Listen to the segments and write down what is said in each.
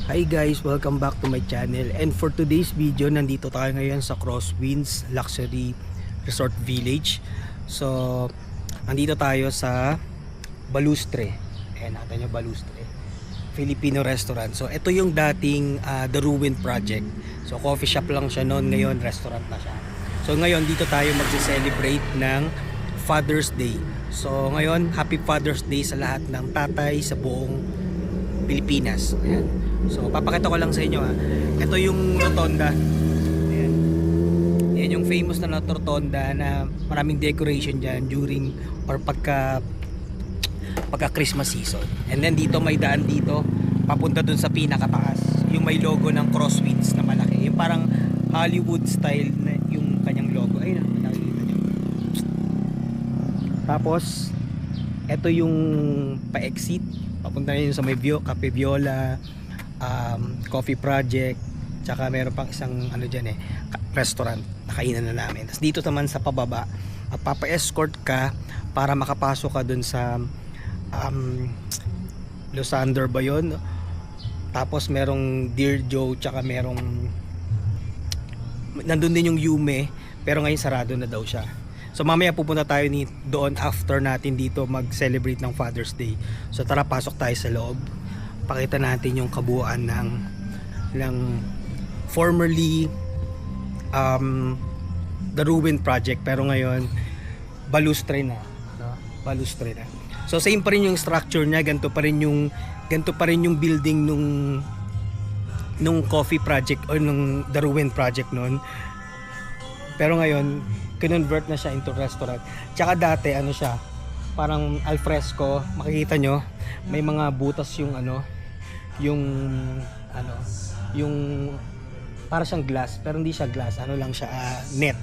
Hi guys, welcome back to my channel. And for today's video, nandito tayo ngayon sa Crosswinds Luxury Resort Village. So, nandito tayo sa Balustre. Ayan, natin yung Balustre Filipino restaurant. So, ito yung dating The Ruin Project. So, coffee shop lang siya noon, ngayon restaurant na siya. So, ngayon dito tayo magse-celebrate ng Father's Day. So, ngayon, Happy Father's Day sa lahat ng tatay sa buong Pilipinas. Ayan. So papakita ko lang sa inyo ha. Ito yung rotonda. Ayan. Yan yung famous na rotonda na maraming decoration dyan during or pagka Christmas season. And then dito may daan dito papunta dun sa pinakataas. Yung may logo ng Crosswinds na malaki. Yung parang Hollywood style na yung kanyang logo. Ayun, nakikita nyo. Tapos ito yung pa-exit papunta na yun sa may Cafe Viola, Coffee Project, tsaka meron pang isang ano dyan restaurant na kainan na namin. Tapos dito naman sa pababa papa-escort ka para makapasok ka dun sa Losander ba yun? Tapos merong Dear Joe, tsaka merong nandun din yung Yume, pero ngayon sarado na daw siya. So mamaya pupunta tayo doon after natin dito mag-celebrate ng Father's Day. So tara, pasok tayo sa loob. Pakita natin yung kabuuan ng formerly The Ruin Project, pero ngayon Balustre na, no? Balustre na. So same pa rin yung structure niya, ganito pa rin yung building nung Coffee Project or nung The Ruin Project noon. Pero ngayon kinonvert na siya into restaurant. Tsaka dati ano siya, parang alfresco, makikita nyo may mga butas yung yung para siyang glass, pero hindi siya glass, ano lang siya, net.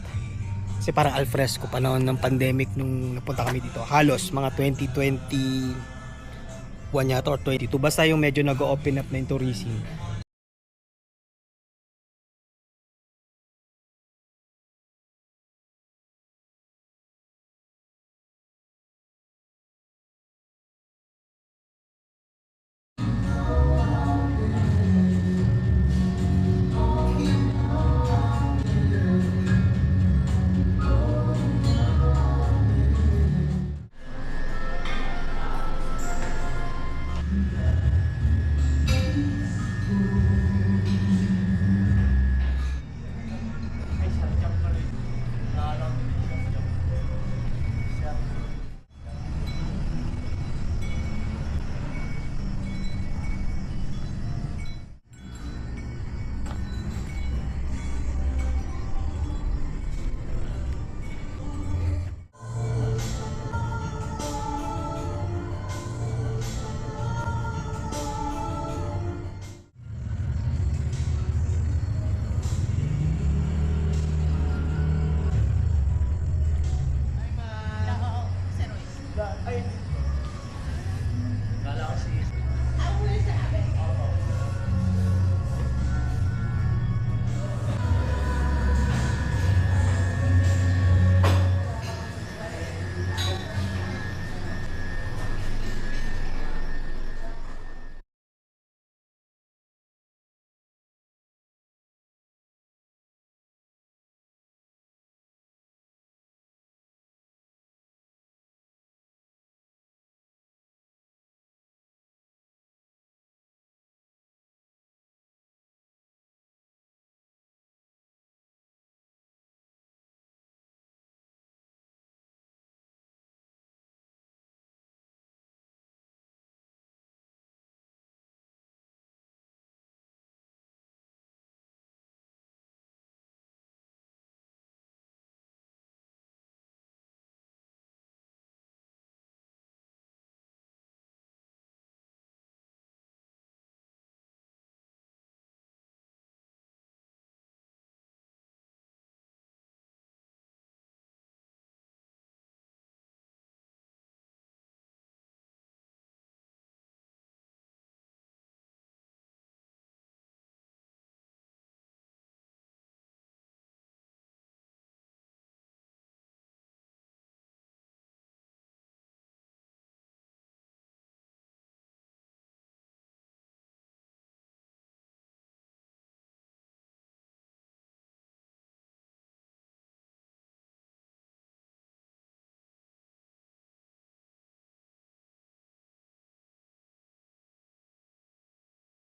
Kasi parang alfresco panahon ng pandemic nung napunta kami dito. Halos mga 2021 yata or 22. Basta yung medyo nag-open up na yung tourism.